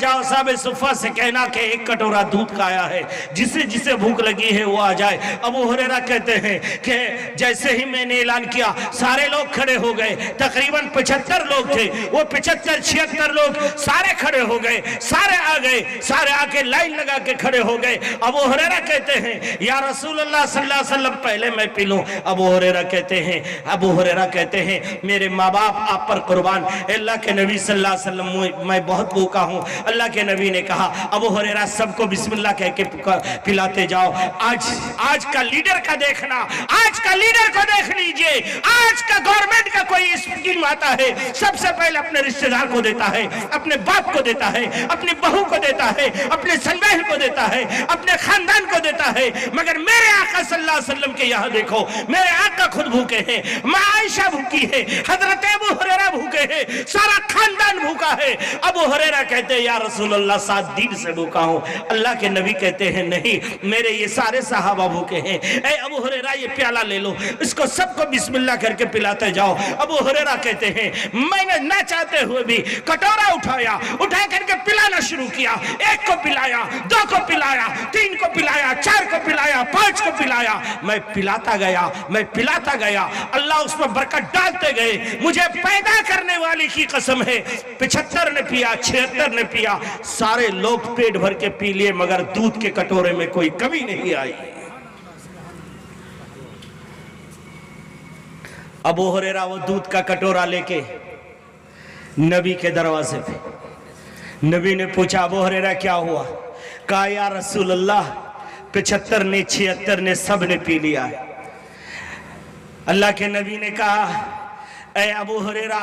जाओ साहब सुफ़ा से कहना कि एक कटोरा दूध का आया है, जिसे जिसे भूख लगी है वो आ जाए। अबू हुरैरा कहते हैं कि जैसे ही मैंने ऐलान किया सारे लोग खड़े हो गए। तकरीबन 75 लोग थे, वो 75-76 लोग सारे खड़े हो गए, सारे आ गए, सारे आके लाइन लगा के खड़े हो गए। अबू हुरैरा कहते हैं या रसूलुल्लाह सल्लल्लाहु अलैहि वसल्लम पहले मैं पी लूं। अबू हुरैरा कहते हैं मेरे माँ बाप आप पर कुर्बान। अल्लाह के नबी सल्लल्लाहु अलैहि वसल्लम मैं बहुत भूखा हूँ। अल्लाह के नबी ने कहा अबू हुरैरा सबको बिस्मिल्लाह कह के पिलाते जाओ। आज का लीडर का देखना, आज का लीडर को देख लीजिए। आज का गवर्नमेंट का कोई स्कीम आता है सबसे पहले अपने रिश्तेदार को देता है, अपने बाप को देता है, अपनी बहू को देता है, अपने सनबहन को देता है, अपने खानदान को देता है। मगर मेरे आका सल्लल्लाहु अलैहि वसल्लम के यहाँ देखो, मेरे आका खुद भूखे हैं, माँ आयशा भूखी है, हजरत अबू हुरैरा भूखे हैं, सारा खानदान भूखा है। अबू हुरैरा कहते हैं या रसूलल्लाह 7 दिन से भूखा हूँ। अल्लाह के नबी कहते हैं नहीं, मेरे ये सारे सहाबा भूखे हैं। ए अबू हुरैरा ये प्याला ले लो, इसको सबको बिस्मिल्लाह करके पिलाते जाओ। अबू हुरैरा कहते हैं मैंने न चाहते हुए भी कटोरा उठा करके पिलाना शुरू किया। 1 को पिलाया, 2 को पिलाया, 3 को पिलाया, 4 को पिलाया, 5 को पिलाया। मैं पिलाता गया। अल्लाह उसमें बरकत डालते गए। मुझे पैदा करने वाली की कसम है 75 ने पिया, 76 ने पिया, सारे लोग पेट भर के पी लिए, मगर दूध के कटोरे में कोई कमी नहीं आई। अबू हुरैरा वो दूध का कटोरा लेके नबी के दरवाजे पे, नबी ने पूछा अबू हुरैरा क्या हुआ? कहा या रसूलल्लाह 75 ने 76 ने सब ने पी लिया है। अल्लाह के नबी ने कहा ऐ अबू हुरैरा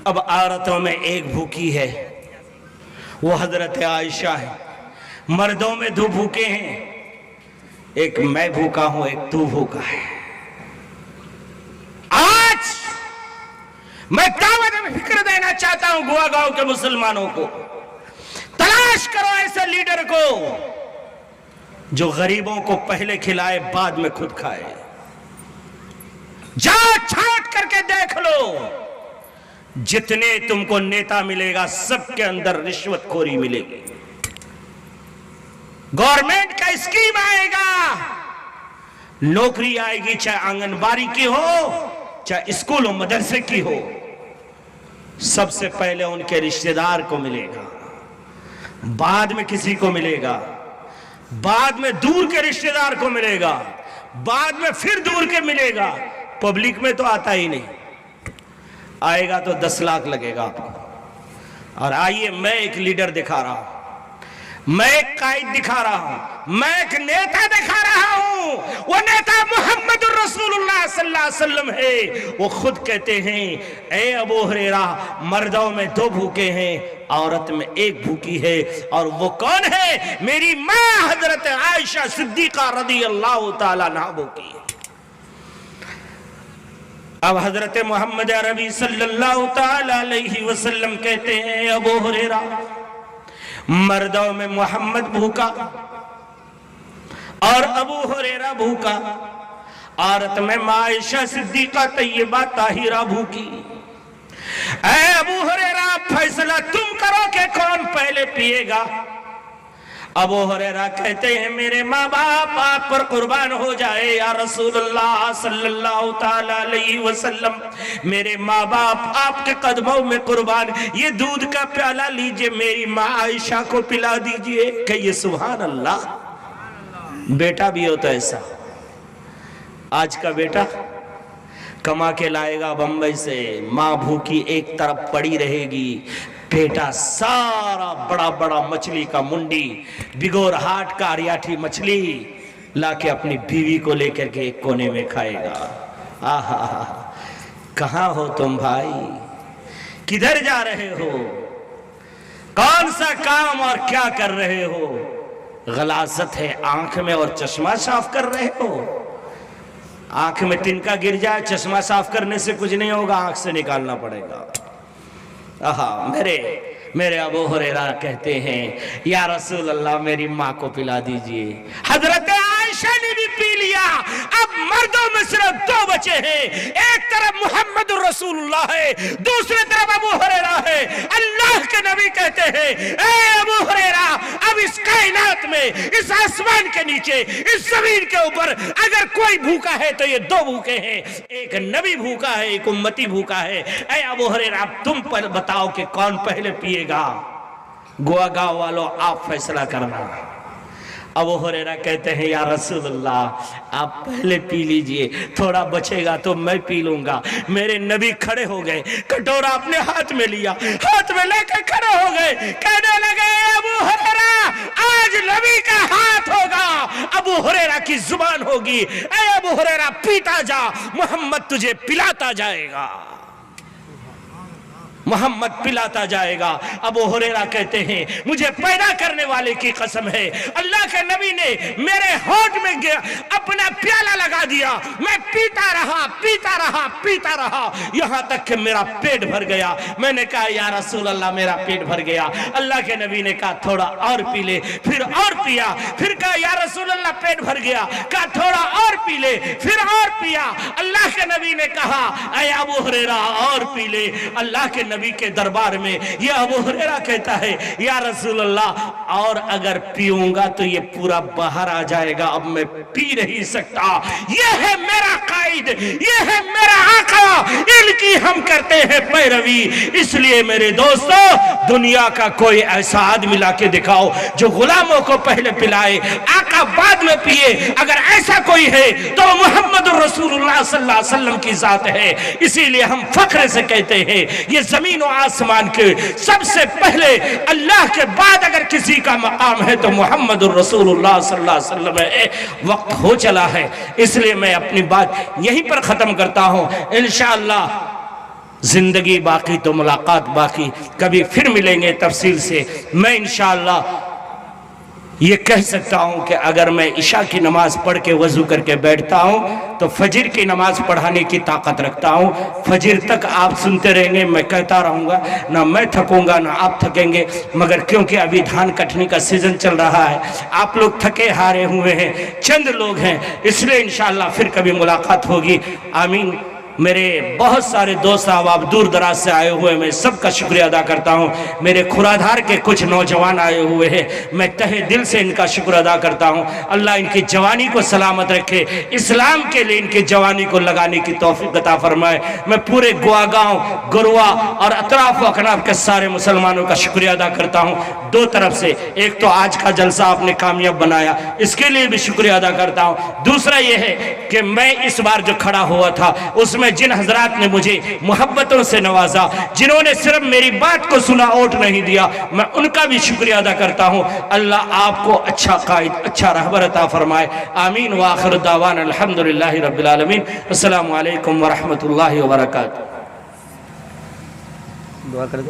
अब औरतों में एक भूखी है, वो हजरत आयशा है। मर्दों में 2 भूखे हैं, एक मैं भूखा हूं, एक तू भूखा है। आज मैं दावत में फिक्र देना चाहता हूं गोवा गांव के मुसलमानों को, तलाश करो ऐसे लीडर को जो गरीबों को पहले खिलाए बाद में खुद खाए। जाओ छाट करके देख लो, जितने तुमको नेता मिलेगा सबके अंदर रिश्वतखोरी मिलेगी। गवर्नमेंट का स्कीम आएगा, नौकरी आएगी, चाहे आंगनबाड़ी की हो चाहे स्कूल हो मदरसे की हो, सबसे पहले उनके रिश्तेदार को मिलेगा, बाद में किसी को मिलेगा, बाद में दूर के रिश्तेदार को मिलेगा, बाद में फिर दूर के मिलेगा। पब्लिक में तो आता ही नहीं, आएगा तो 10 लाख लगेगा आपको। और आइए मैं एक लीडर दिखा रहा हूं, मैं एक कायद दिखा रहा हूं, मैं एक नेता दिखा रहा हूं। वो नेता मोहम्मद रसूलुल्लाह सल्लल्लाहु अलैहि वसल्लम है। वो खुद कहते हैं ए अबू हुरैरा मर्दों में 2 भूखे हैं, औरत में 1 भूखी है। और वो कौन है? मेरी मां हजरत आयशा सिद्दीका रदियल्लाहु ताला अन्हा भूखी है। अब हजरत मोहम्मद अरबी सल्लल्लाहु ताला अलैहि वसल्लम कहते हैं अबू हुरैरा मर्दों में मोहम्मद भूखा और अबू हुरैरा भूखा, औरत में आयशा सिद्दीका तैयबा ताहिरा भूखी। ऐ अबू हुरैरा फैसला तुम करो कि कौन पहले पिएगा। अबू हुरैरा कहते हैं मेरे माँ बाप आप पर कुर्बान हो जाए या रसूलुल्लाह सल्लल्लाहु ताला अलैहि वसल्लम, मेरे माँ बाप आपके कदमों में कुर्बान। ये दूध का प्याला लीजिए, मेरी माँ आयशा को पिला दीजिए। कहिए सुभान अल्लाह। बेटा भी होता है ऐसा, आज का बेटा कमा के लाएगा बंबई से, माँ भूखी एक तरफ पड़ी रहेगी, बेटा सारा बड़ा बड़ा मछली का मुंडी, बिगोर हाट का अरियाठी मछली लाके अपनी बीवी को लेकर के एक कोने में खाएगा। आहा, कहाँ हो तुम भाई? किधर जा रहे हो? कौन सा काम और क्या कर रहे हो? गलाजत है आंख में और चश्मा साफ कर रहे हो। आंख में तिनका गिर जाए, चश्मा साफ करने से कुछ नहीं होगा, आंख से निकालना पड़ेगा। आहा, मेरे अबू हुरैरा कहते हैं या रसूल अल्लाह मेरी माँ को पिला दीजिए। हजरत आयशा ने भी पी लिया। अब मर्दों में सिर्फ 2 बचे हैं, एक तरफ मोहम्मद रसूलुल्लाह है, दूसरी तरफ अबू हुरैरा है। अल्लाह के नबी हैं, ए अबू हुरैरा, अब इस कायनात में, इस आसमान के नीचे, इस जमीन के ऊपर अगर कोई भूखा है तो ये दो भूखे हैं, एक नबी भूखा है, एक उम्मती भूखा है। ए अबू हुरैरा, तुम पर बताओ कि कौन पहले पिएगा। गोवा गांव वालों, आप फैसला करना। अबू हुरैरा कहते हैं, या रसूलल्लाह, आप पहले पी लीजिए, थोड़ा बचेगा तो मैं पी लूंगा। मेरे नबी खड़े हो गए, कटोरा अपने हाथ में लिया, हाथ में लेकर खड़े हो गए, कहने लगे, अबू हुरैरा, आज नबी का हाथ होगा, अबू हुरैरा की जुबान होगी। ऐ अबू हुरैरा, पीता जा, मोहम्मद तुझे पिलाता जाएगा, मोहम्मद पिलाता जाएगा। अबू हुरैरा कहते हैं, मुझे पैदा करने वाले की कसम है, अल्लाह के नबी ने मेरे होंठ में अपना प्याला लगा दिया, मैं पीता रहा, पीता रहा, पीता रहा, यहां तक कि मेरा पेट भर गया। मैंने कहा, या रसूल अल्लाह, मेरा पेट भर गया। अल्लाह के नबी ने कहा, थोड़ा और पी ले। फिर और पिया, फिर कहा, या रसूल अल्लाह, पेट भर गया। कहा, थोड़ा और पी ले, फिर और पिया। अल्लाह के नबी ने कहा, ऐ अबू हुरैरा, और पी ले। अल्लाह के नबी के दरबार में यह अबू हुरैरा कहता है, या रसूल अल्लाह, और अगर पीऊंगा तो ये पूरा बाहर आ जाएगा, अब मैं पी नहीं सकता। यह है मेरा कायद, यह है मेरा आका, इनकी हम करते हैं पैरवी। इसलिए मेरे दोस्तों, दुनिया का कोई ऐसा आदमी लाके दिखाओ जो गुलामों को पहले पिलाए, आका बाद में पिए। अगर ऐसा कोई है तो मोहम्मद रसूलुल्लाह सल्लल्लाहु अलैहि वसल्लम की जात है। इसीलिए हम फख्र से कहते हैं, ये जमीन और आसमान के सबसे पहले अल्लाह के बाद अगर किसी का मकाम है तो मोहम्मद रसूलुल्लाह सल्लल्लाहु अलैहि वसल्लम है। वक्त हो चला है, इसलिए मैं अपनी बात यहीं पर खत्म करता हूं। इंशाअल्लाह जिंदगी बाकी तो मुलाकात बाकी, कभी फिर मिलेंगे तफसील से। मैं इंशाअल्लाह ये कह सकता हूं कि अगर मैं इशा की नमाज पढ़ के वजू करके बैठता हूं तो फजर की नमाज पढ़ाने की ताकत रखता हूं। फजर तक आप सुनते रहेंगे, मैं कहता रहूंगा, ना मैं थकूंगा ना आप थकेंगे। मगर क्योंकि अभी धान कटनी का सीजन चल रहा है, आप लोग थके हारे हुए हैं, चंद लोग हैं, इसलिए इंशाअल्लाह फिर कभी मुलाकात होगी। आमीन। मेरे बहुत सारे दोस्त आप दूर दराज से आए हुए, मैं सबका शुक्रिया अदा करता हूं। मेरे खुराधार के कुछ नौजवान आए हुए हैं, मैं तहे दिल से इनका शुक्र अदा करता हूं। अल्लाह इनकी जवानी को सलामत रखे, इस्लाम के लिए इनकी जवानी को लगाने की तौफीक अता फरमाए। मैं पूरे गोवा गांव, गुरुआ और अतराफ व अकनाफ के सारे मुसलमानों का शुक्रिया अदा करता हूं। दो तरफ से, एक तो आज का जलसा आपने कामयाब बनाया, इसके लिए भी शुक्रिया अदा करता हूं। दूसरा यह है कि मैं इस बार जो खड़ा हुआ था उसमें जिन हजरात ने मुझे मोहब्बतों से नवाजा, जिन्होंने सिर्फ मेरी बात को सुना, वोट नहीं दिया, मैं उनका भी शुक्रिया अदा करता हूं। अल्लाह आपको अच्छा कायद, अच्छा रहबर अता फरमाए। आमीन। व आखिर दावाना अल्हम्दुलिल्लाहि रब्बिल आलमीन। अस्सलामु अलैकुम व रहमतुल्लाहि व बरकातहू। दुआ कर